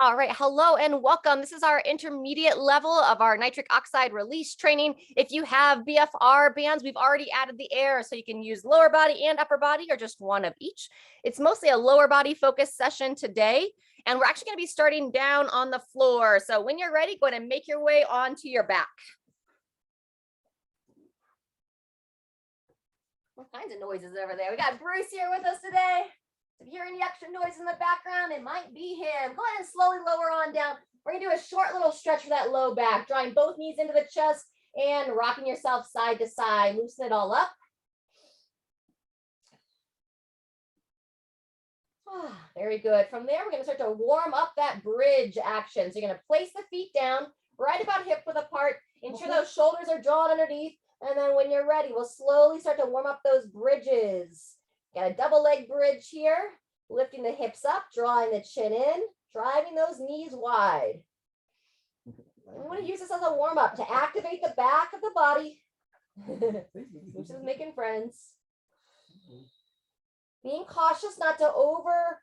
All right, hello and welcome. This is our intermediate level of our nitric oxide release training. If you have BFR bands, we've already added the air, so you can use lower body and upper body or just one of each. It's mostly a lower body focused session today, and we're actually going to be starting down on the floor. So when you're ready, go ahead and make your way onto your back. All kinds of noises over there. We got Bruce here with us today. If you hear any extra noise in the background, it might be him. Go ahead and slowly lower on down. We're going to do a short little stretch for that low back, drawing both knees into the chest and rocking yourself side to side. Loosen it all up. Very good. From there, we're going to start to warm up that bridge action. So you're going to place the feet down, right about hip width apart. Ensure those shoulders are drawn underneath. And then when you're ready, we'll slowly start to warm up those bridges. Got a double leg bridge here, lifting the hips up, drawing the chin in, driving those knees wide. I want to use this as a warm up to activate the back of the body, which is making friends. Being cautious not to over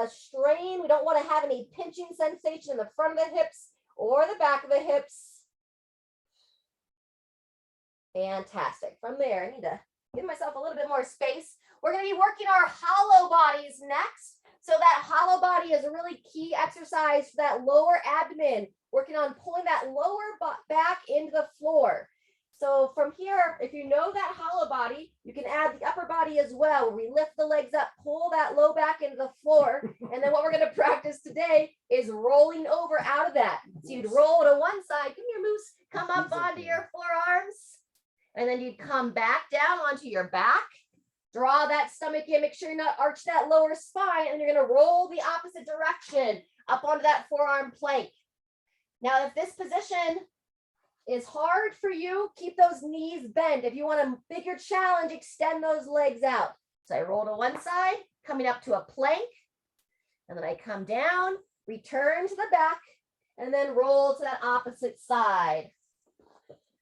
strain. We don't want to have any pinching sensation in the front of the hips or the back of the hips. Fantastic. From there, I need to give myself a little bit more space. We're going to be working our hollow bodies next. So that hollow body is a really key exercise for that lower abdomen, working on pulling that lower back into the floor. So from here, if you know that hollow body, you can add the upper body as well, where we lift the legs up, pull that low back into the floor. And then what we're going to practice today is rolling over out of that. So you'd roll to one side, come here, Moose, come up onto your forearms. And then you'd come back down onto your back. Draw that stomach in, make sure you're not arch that lower spine, and you're going to roll the opposite direction up onto that forearm plank. Now, if this position is hard for you, keep those knees bent. If you want a bigger challenge, extend those legs out. So I roll to one side, coming up to a plank, and then I come down, return to the back, and then roll to that opposite side.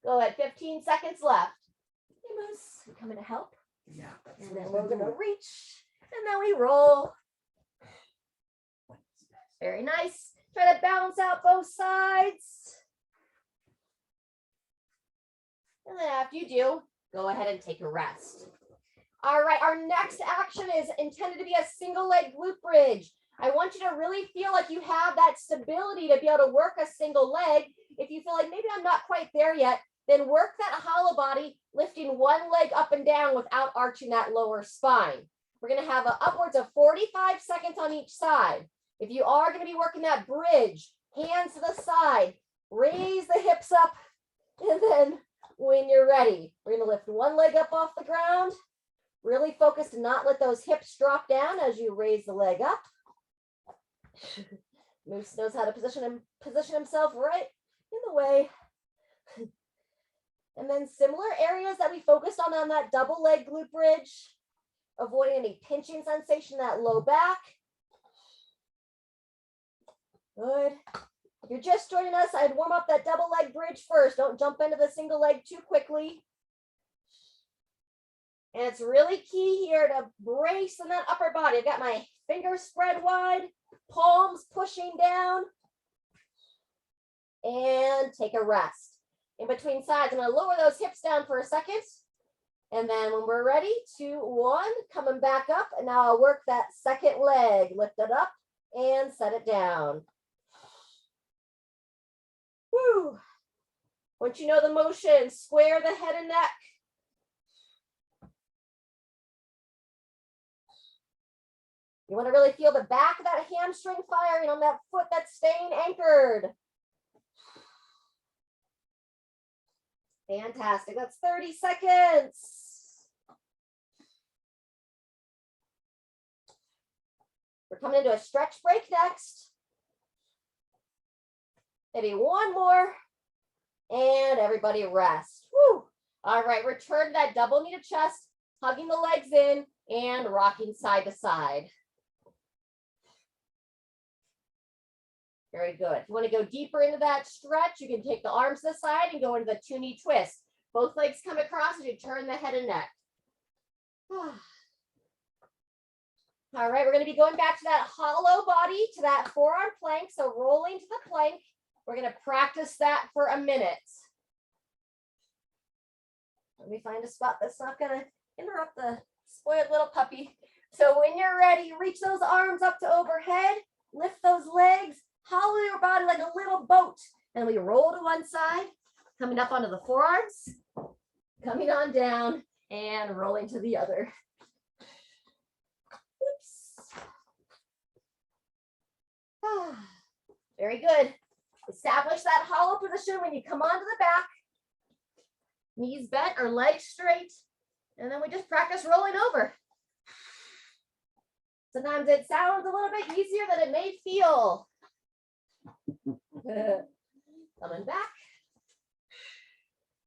Go ahead, 15 seconds left. Hey, Moose, you coming to help? Yeah. And then we're going to reach, and then we roll. Very nice. Try to balance out both sides. And then after you do, go ahead and take a rest. All right, our next action is intended to be a single leg glute bridge. I want you to really feel like you have that stability to be able to work a single leg. If you feel like maybe I'm not quite there yet, then work that hollow body, lifting one leg up and down without arching that lower spine. We're going to have upwards of 45 seconds on each side. If you are going to be working that bridge, hands to the side, raise the hips up, and then when you're ready, we're going to lift one leg up off the ground. Really focus to not let those hips drop down as you raise the leg up. Moose knows how to position himself right in the way. And then similar areas that we focused on that double leg glute bridge, avoiding any pinching sensation in that low back. Good. If you're just joining us, I'd warm up that double leg bridge first. Don't jump into the single leg too quickly. And it's really key here to brace in that upper body. I've got my fingers spread wide, palms pushing down, and take a rest. In between sides, I'm going to lower those hips down for a second. And then when we're ready, 2, 1, coming back up. And now I'll work that second leg. Lift it up and set it down. Woo. Once you know the motion, square the head and neck. You want to really feel the back of that hamstring firing on that foot that's staying anchored. Fantastic. That's 30 seconds. We're coming into a stretch break next. Maybe one more. And everybody rest. Woo. All right, return to that double knee to chest, hugging the legs in and rocking side to side. Very good. If you want to go deeper into that stretch, you can take the arms to the side and go into the 2-knee twist. Both legs come across as you turn the head and neck. All right, we're going to be going back to that hollow body, to that forearm plank. So rolling to the plank. We're going to practice that for a minute. Let me find a spot that's not going to interrupt the spoiled little puppy. So when you're ready, reach those arms up to overhead, lift those legs, hollow your body like a little boat. And we roll to one side, coming up onto the forearms, coming on down, and rolling to the other. Very good. Establish that hollow position when you come onto the back. Knees bent or legs straight. And then we just practice rolling over. Sometimes it sounds a little bit easier than it may feel. Coming back.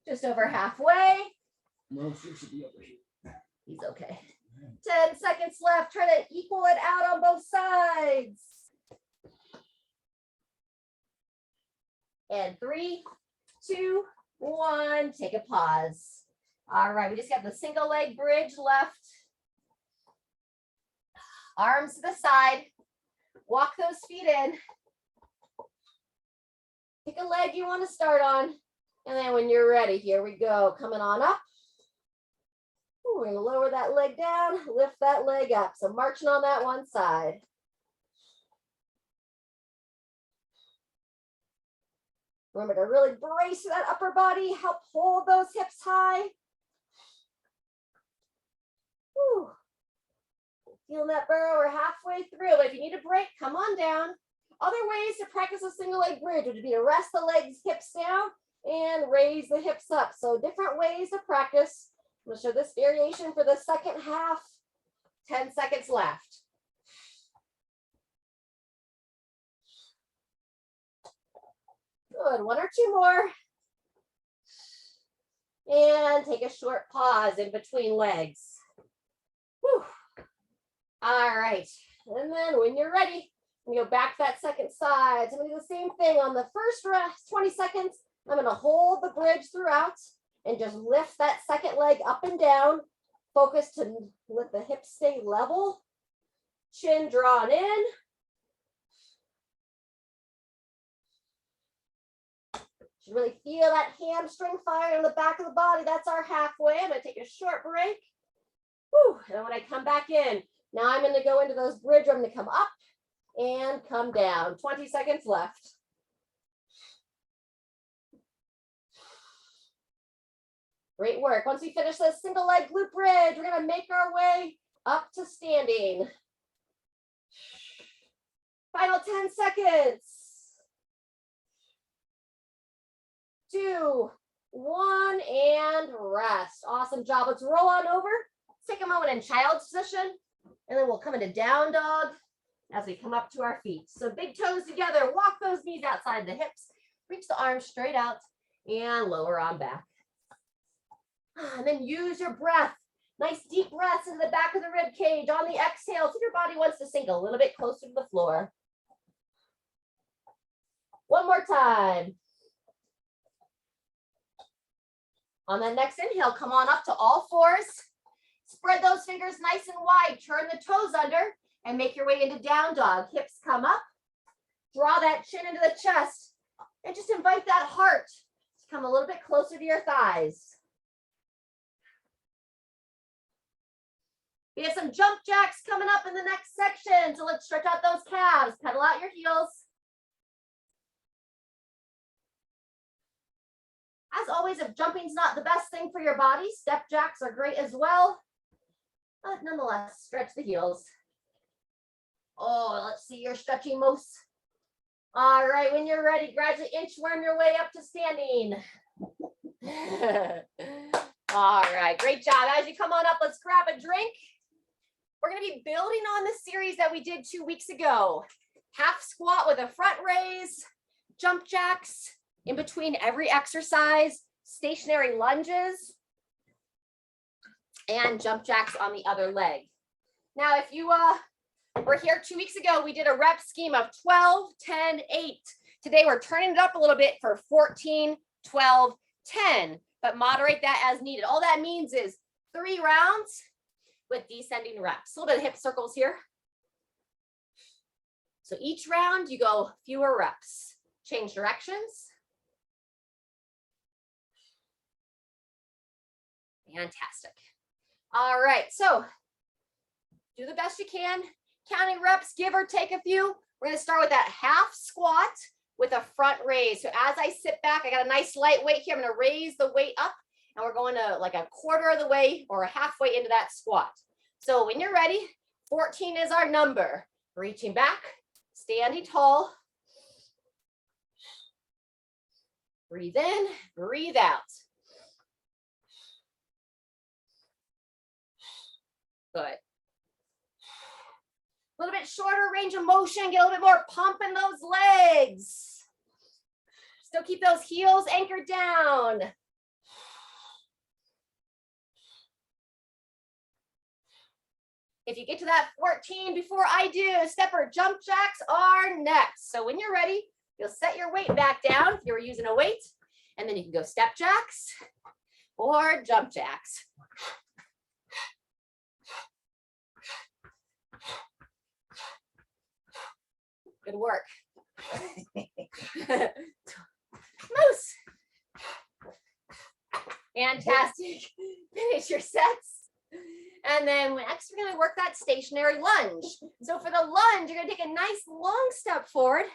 Just over halfway. He's okay. 10 seconds left. Try to equal it out on both sides. And 3, 2, 1. Take a pause. All right, we just got the single leg bridge left. Arms to the side. Walk those feet in. Pick a leg you want to start on. And then when you're ready, here we go. Coming on up. Ooh, we're going to lower that leg down, lift that leg up. So marching on that one side. Remember to really brace that upper body, help hold those hips high. Whew. Feeling that burrow, we're halfway through, but if you need a break, come on down. Other ways to practice a single leg bridge would be to rest the legs, hips down, and raise the hips up. So different ways to practice. I'm going to show this variation for the second half. 10 seconds left. Good, 1 or 2 more. And take a short pause in between legs. Whew. All right, and then when you're ready, we go back that second side. So I'm gonna do the same thing on the first rest, 20 seconds. I'm gonna hold the bridge throughout and just lift that second leg up and down. Focus to let the hips stay level. Chin drawn in. Should really feel that hamstring fire in the back of the body. That's our halfway. I'm gonna take a short break. Whew. And when I come back in, now I'm going to go into those bridge. I'm going to come up and come down. 20 seconds left. Great work. Once we finish this single leg glute bridge, we're going to make our way up to standing. Final 10 seconds. 2, 1, and rest. Awesome job. Let's roll on over. Take a moment in child's position, and then we'll come into down dog as we come up to our feet. So big toes together, walk those knees outside the hips, reach the arms straight out, and lower on back. And then use your breath. Nice deep breaths into the back of the rib cage. On the exhale, so your body wants to sink a little bit closer to the floor. One more time. On that next inhale, come on up to all fours. Spread those fingers nice and wide. Turn the toes under and make your way into down dog. Hips come up. Draw that chin into the chest. And just invite that heart to come a little bit closer to your thighs. We have some jump jacks coming up in the next section. So let's stretch out those calves. Pedal out your heels. As always, if jumping's not the best thing for your body, step jacks are great as well. But nonetheless, stretch the heels. Oh, let's see your stretchy moose. All right, when you're ready, gradually inchworm your way up to standing. All right, great job. As you come on up, let's grab a drink. We're going to be building on the series that we did 2 weeks ago. Half squat with a front raise, jump jacks in between every exercise, stationary lunges, and jump jacks on the other leg. Now, if you were here 2 weeks ago, we did a rep scheme of 12, 10, 8. Today, we're turning it up a little bit for 14, 12, 10, but moderate that as needed. All that means is 3 rounds with descending reps. A little bit of hip circles here. So each round you go fewer reps. Change directions. Fantastic. All right, so do the best you can. Counting reps, give or take a few. We're gonna start with that half squat with a front raise. So as I sit back, I got a nice light weight here. I'm gonna raise the weight up and we're going to like a quarter of the way or a halfway into that squat. So when you're ready, 14 is our number. Reaching back, standing tall. Breathe in, breathe out. Good. A little bit shorter range of motion, get a little bit more pump in those legs. Still keep those heels anchored down. If you get to that 14 before I do, step or jump jacks are next. So when you're ready, you'll set your weight back down if you were using a weight, and then you can go step jacks or jump jacks. Good work. Moose. Fantastic. Finish your sets. And then next, we're going to work that stationary lunge. So for the lunge, you're going to take a nice long step forward.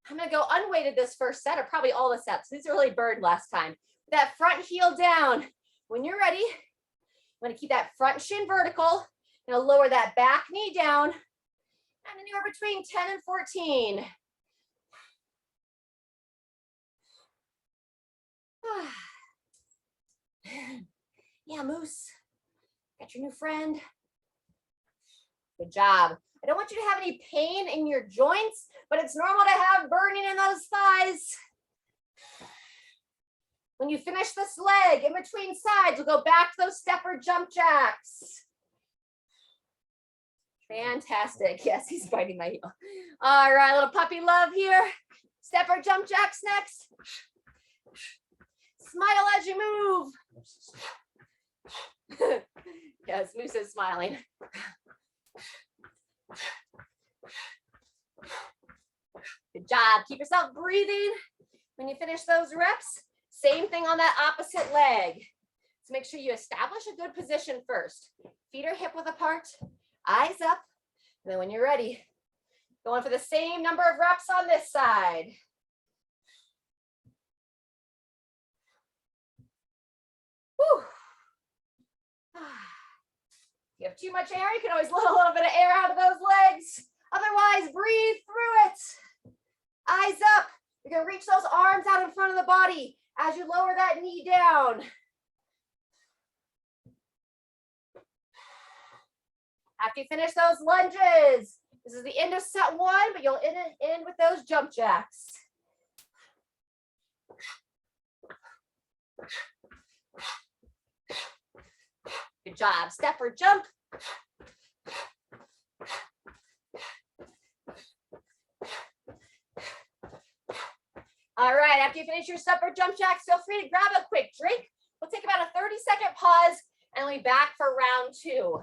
I'm going to go unweighted this first set, or probably all the sets. These really burned last time. That front heel down. When you're ready, I'm going to keep that front shin vertical. Now lower that back knee down. And anywhere between 10 and 14. Yeah, Moose. Got your new friend. Good job. I don't want you to have any pain in your joints, but it's normal to have burning in those thighs. When you finish this leg, in between sides, we'll go back to those step or jump jacks. Fantastic. Yes, he's biting my heel. All right, a little puppy love here. Step or jump jacks next. Smile as you move. Yes, Moose is smiling. Good job. Keep yourself breathing. When you finish those reps, same thing on that opposite leg. So make sure you establish a good position first. Feet are hip width apart, eyes up. And then when you're ready, going for the same number of reps on this side. Whew. If you have too much air, you can always let a little bit of air out of those legs. Otherwise, breathe through it. Eyes up. You're going to reach those arms out in front of the body as you lower that knee down. After you finish those lunges, this is the end of set one, but you'll end with those jump jacks. Good job. Step or jump. All right, after you finish your step or jump jacks, feel free to grab a quick drink. We'll take about a 30-second pause and we'll be back for round two.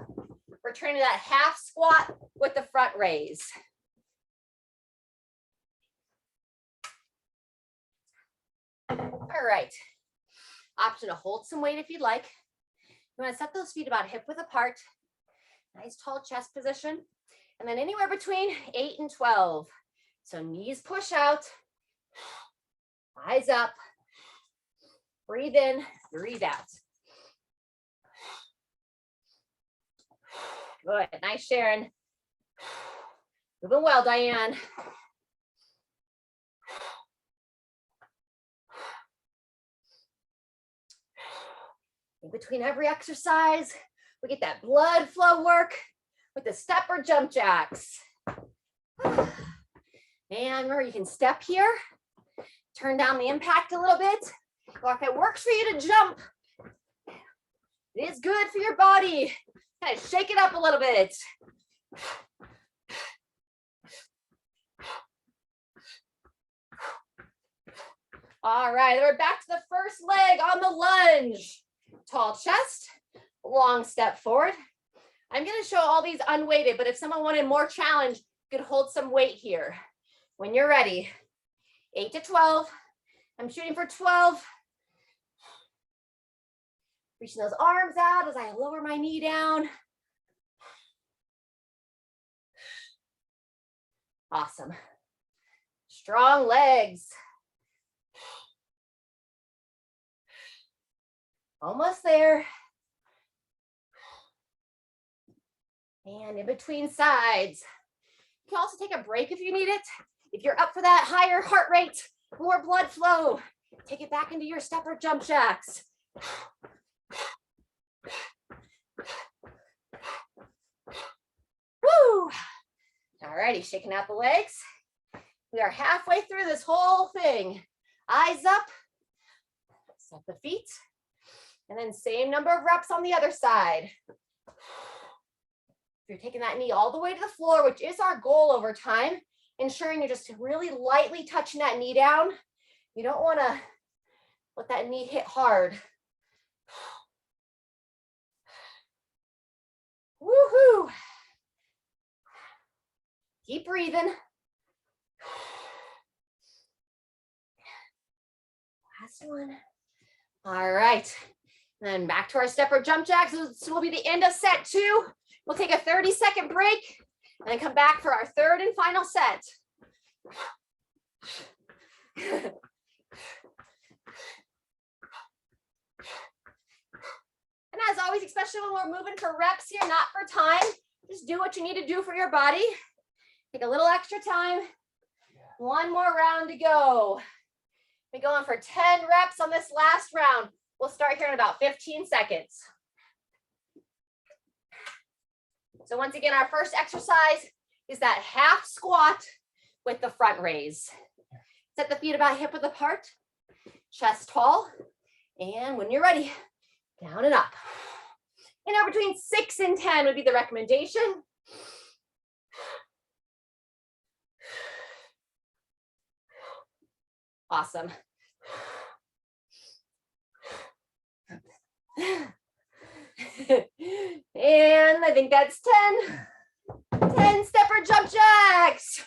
Returning to that half squat with the front raise. All right. Option to hold some weight if you'd like. You want to set those feet about hip width apart. Nice tall chest position. And then anywhere between 8 and 12. So knees push out. Eyes up. Breathe in, breathe out. Good. Nice, Sharon. Moving well, Diane. In between every exercise, we get that blood flow work with the step or jump jacks. And remember, you can step here, turn down the impact a little bit. Or if it works for you to jump, it is good for your body. Kind of shake it up a little bit. All right, we're back to the first leg on the lunge. Tall chest, long step forward. I'm going to show all these unweighted, but if someone wanted more challenge, You could hold some weight here. When you're ready, 8 to 12. I'm shooting for 12. Reaching those arms out as I lower my knee down. Awesome. Strong legs. Almost there. And in between sides. You can also take a break if you need it. If you're up for that higher heart rate, more blood flow, take it back into your step or jump jacks. Woo! Alrighty, shaking out the legs. We are halfway through this whole thing. Eyes up, set the feet, and then same number of reps on the other side. If you're taking that knee all the way to the floor, which is our goal over time, ensuring you're just really lightly touching that knee down. You don't want to let that knee hit hard. Woohoo! Keep breathing. Last one. All right. And then back to our step or jump jacks. This will be the end of set 2. We'll take a 30-second break and then come back for our third and final set. And as always, especially when we're moving for reps here, not for time, just do what you need to do for your body. Take a little extra time. One more round to go. We're going for 10 reps on this last round. We'll start here in about 15 seconds. So once again, our first exercise is that half squat with the front raise. Set the feet about hip width apart, chest tall, and when you're ready, down and up. Anywhere between 6 and 10 would be the recommendation. Awesome. And I think that's 10. 10 step or jump jacks.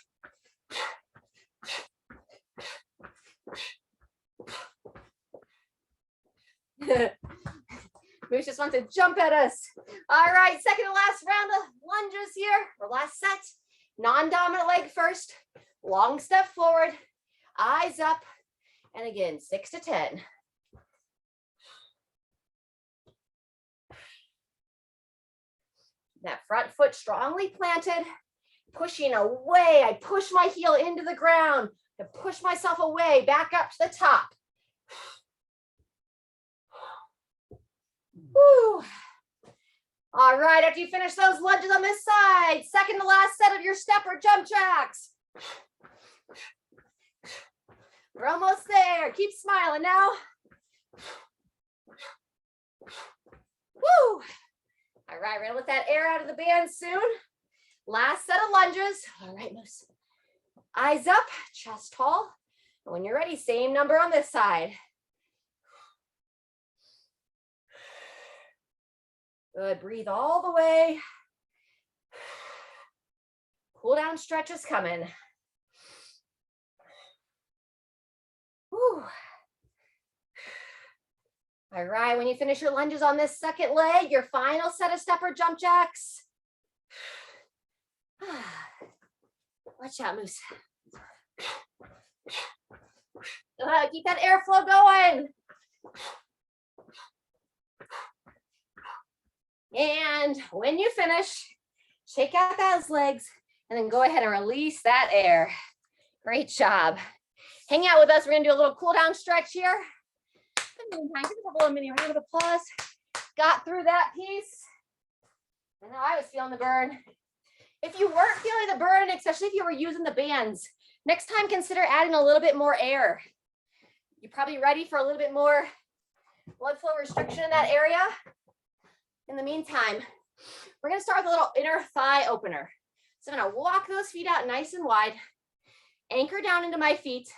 Moose just wants to jump at us. All right, second to last round of lunges here, or last set. Non-dominant leg first. Long step forward, eyes up, and again, 6 to 10. That front foot strongly planted, pushing away. I push my heel into the ground to push myself away, back up to the top. Woo. All right, after you finish those lunges on this side, second to last set of your step or jump jacks. We're almost there. Keep smiling now. Woo. All right, we're gonna let that air out of the band soon. Last set of lunges. All right, Moose. Eyes up, chest tall. And when you're ready, same number on this side. Good, breathe all the way. Cool down stretch is coming. Whew. All right, when you finish your lunges on this second leg, your final set of step or jump jacks. Watch out, Moose. Keep that airflow going. And when you finish, shake out those legs and then go ahead and release that air. Great job. Hang out with us. We're gonna do a little cool down stretch here. Give a little mini round of applause. Got through that piece. I know I was feeling the burn. If you weren't feeling the burn, especially if you were using the bands, next time consider adding a little bit more air. You're probably ready for a little bit more blood flow restriction in that area. In the meantime, we're gonna start with a little inner thigh opener. So I'm gonna walk those feet out nice and wide, anchor down into my feet.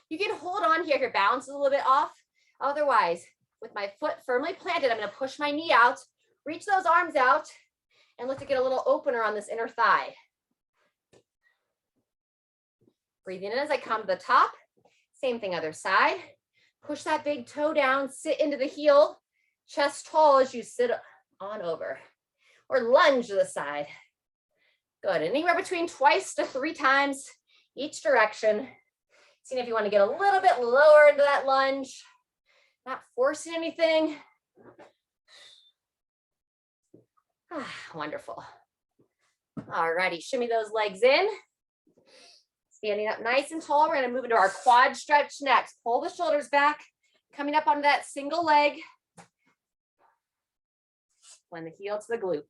You can hold on here if your balance is a little bit off. Otherwise, with my foot firmly planted, I'm gonna push my knee out, reach those arms out, and look to get a little opener on this inner thigh. Breathing in as I come to the top. Same thing, other side. Push that big toe down, sit into the heel, chest tall as you sit on over. Or lunge to the side. Good, anywhere between 2 to 3 times each direction. Seeing if you want to get a little bit lower into that lunge. Not forcing anything. Wonderful. All righty, shimmy those legs in. Standing up nice and tall. We're going to move into our quad stretch next. Pull the shoulders back, coming up onto that single leg. Blend the heel to the glute.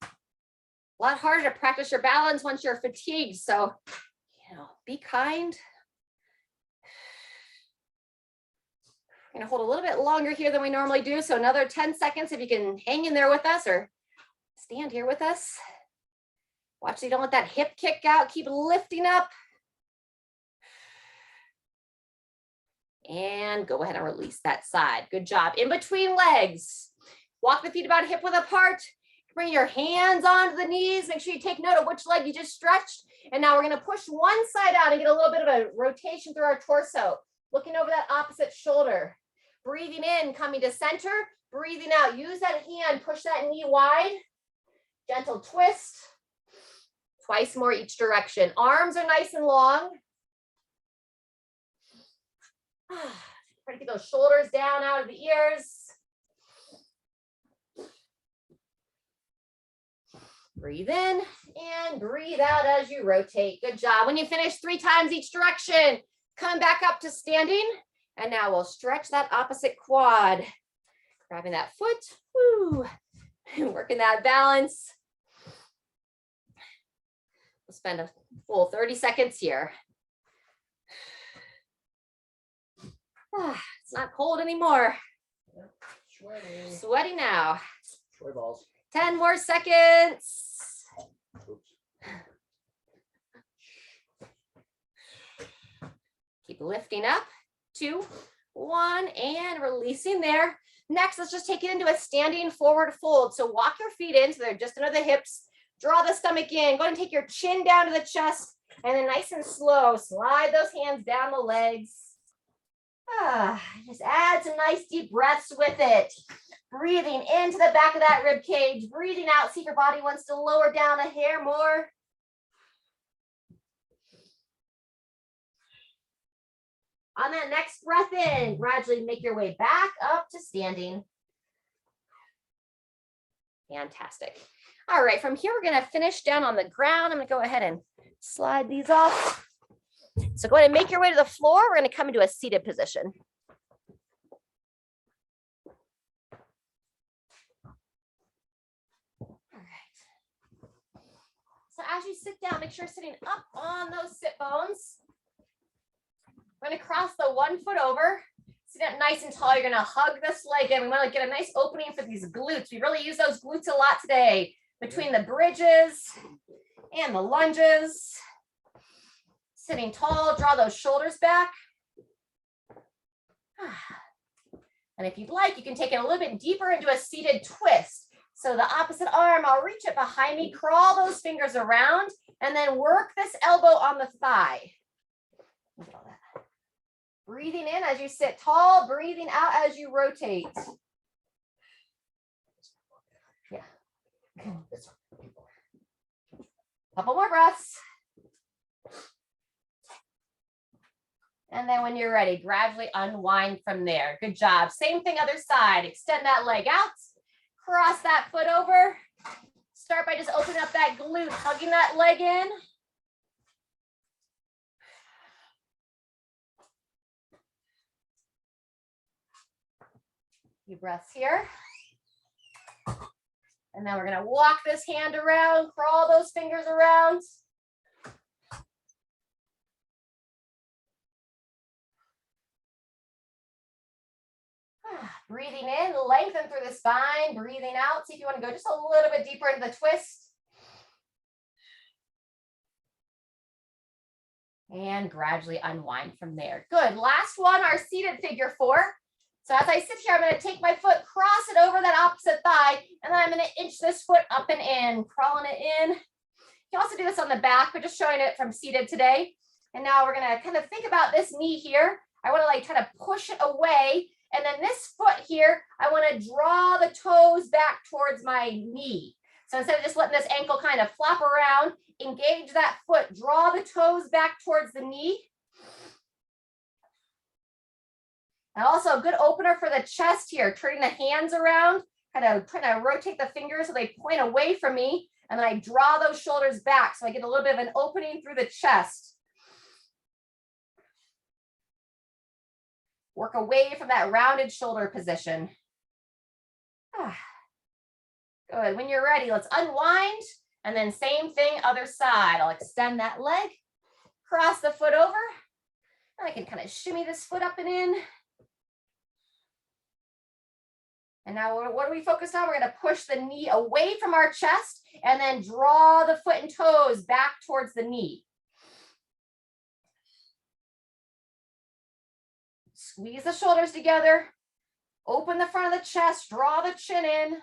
A lot harder to practice your balance once you're fatigued, so, be kind. We're gonna hold a little bit longer here than we normally do, so another 10 seconds if you can hang in there with us or stand here with us. Watch so you don't let that hip kick out. Keep lifting up. And go ahead and release that side. Good job. In between legs. Walk the feet about hip width apart. Bring your hands onto the knees. Make sure you take note of which leg you just stretched. And now we're going to push one side out and get a little bit of a rotation through our torso. Looking over that opposite shoulder. Breathing in, coming to center. Breathing out. Use that hand. Push that knee wide. Gentle twist. Twice more each direction. Arms are nice and long. Try to get those shoulders down out of the ears. Breathe in and breathe out as you rotate. Good job. When you finish 3 times each direction, come back up to standing. And now we'll stretch that opposite quad. Grabbing that foot. Woo. Working that balance. We'll spend a full 30 seconds here. It's not cold anymore. Sweaty. Sweaty now. Sweaty balls. 10 more seconds. Oops. Keep lifting up. 2, 1, and releasing there. Next, let's just take it into a standing forward fold. So walk your feet in so they're just under the hips. Draw the stomach in. Go ahead and take your chin down to the chest. And then nice and slow, slide those hands down the legs. Just add some nice deep breaths with it. Breathing into the back of that rib cage. Breathing out. See if your body wants to lower down a hair more. On that next breath in, gradually make your way back up to standing. Fantastic. All right, from here, we're going to finish down on the ground. I'm going to go ahead and slide these off. So go ahead and make your way to the floor. We're going to come into a seated position. All right. So as you sit down, make sure you're sitting up on those sit bones. We're going to cross the 1 foot over. Sit up nice and tall. You're going to hug this leg in. We want to get a nice opening for these glutes. We really use those glutes a lot today between the bridges and the lunges. Sitting tall, draw those shoulders back. And if you'd like, you can take it a little bit deeper into a seated twist. So the opposite arm, I'll reach it behind me, crawl those fingers around, and then work this elbow on the thigh. Breathing in as you sit tall, breathing out as you rotate. Yeah. Couple more breaths. And then when you're ready, gradually unwind from there. Good job. Same thing, other side. Extend that leg out. Cross that foot over. Start by just opening up that glute, hugging that leg in. Few breaths here. And then we're going to walk this hand around, crawl those fingers around. Breathing in, lengthen through the spine. Breathing out. See if you want to go just a little bit deeper into the twist. And gradually unwind from there. Good. Last one, our seated figure 4. So as I sit here, I'm going to take my foot, cross it over that opposite thigh, and then I'm going to inch this foot up and in, crawling it in. You can also do this on the back, but just showing it from seated today. And now we're gonna kind of think about this knee here. I wanna like try to push it away. And then this foot here, I wanna draw the toes back towards my knee. So instead of just letting this ankle kind of flop around, engage that foot, draw the toes back towards the knee. And also a good opener for the chest here, turning the hands around, kind of trying to rotate the fingers so they point away from me. And then I draw those shoulders back so I get a little bit of an opening through the chest. Work away from that rounded shoulder position. Good. When you're ready, let's unwind. And then same thing, other side. I'll extend that leg, cross the foot over. And I can kind of shimmy this foot up and in. And now what are we focused on? We're going to push the knee away from our chest and then draw the foot and toes back towards the knee. Squeeze the shoulders together. Open the front of the chest, draw the chin in.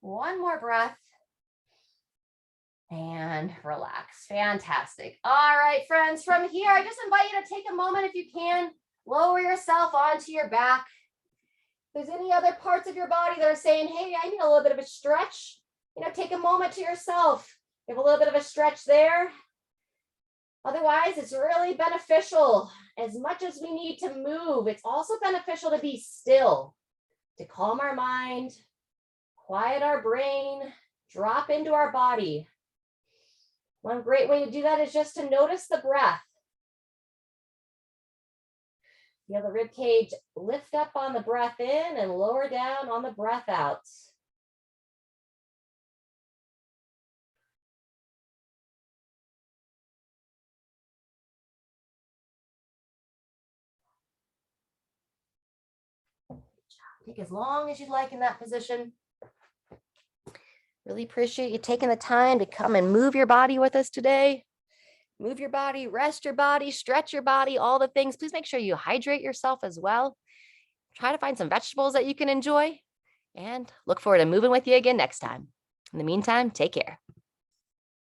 One more breath. And relax. Fantastic. All right, friends, from here, I just invite you to take a moment if you can, lower yourself onto your back. If there's any other parts of your body that are saying, hey, I need a little bit of a stretch, take a moment to yourself. Give a little bit of a stretch there. Otherwise, it's really beneficial. As much as we need to move, it's also beneficial to be still, to calm our mind, quiet our brain, drop into our body. One great way to do that is just to notice the breath. Feel the rib cage lift up on the breath in and lower down on the breath out. Take as long as you'd like in that position. Really appreciate you taking the time to come and move your body with us today. Move your body, rest your body, stretch your body, all the things. Please make sure you hydrate yourself as well. Try to find some vegetables that you can enjoy and look forward to moving with you again next time. In the meantime, take care.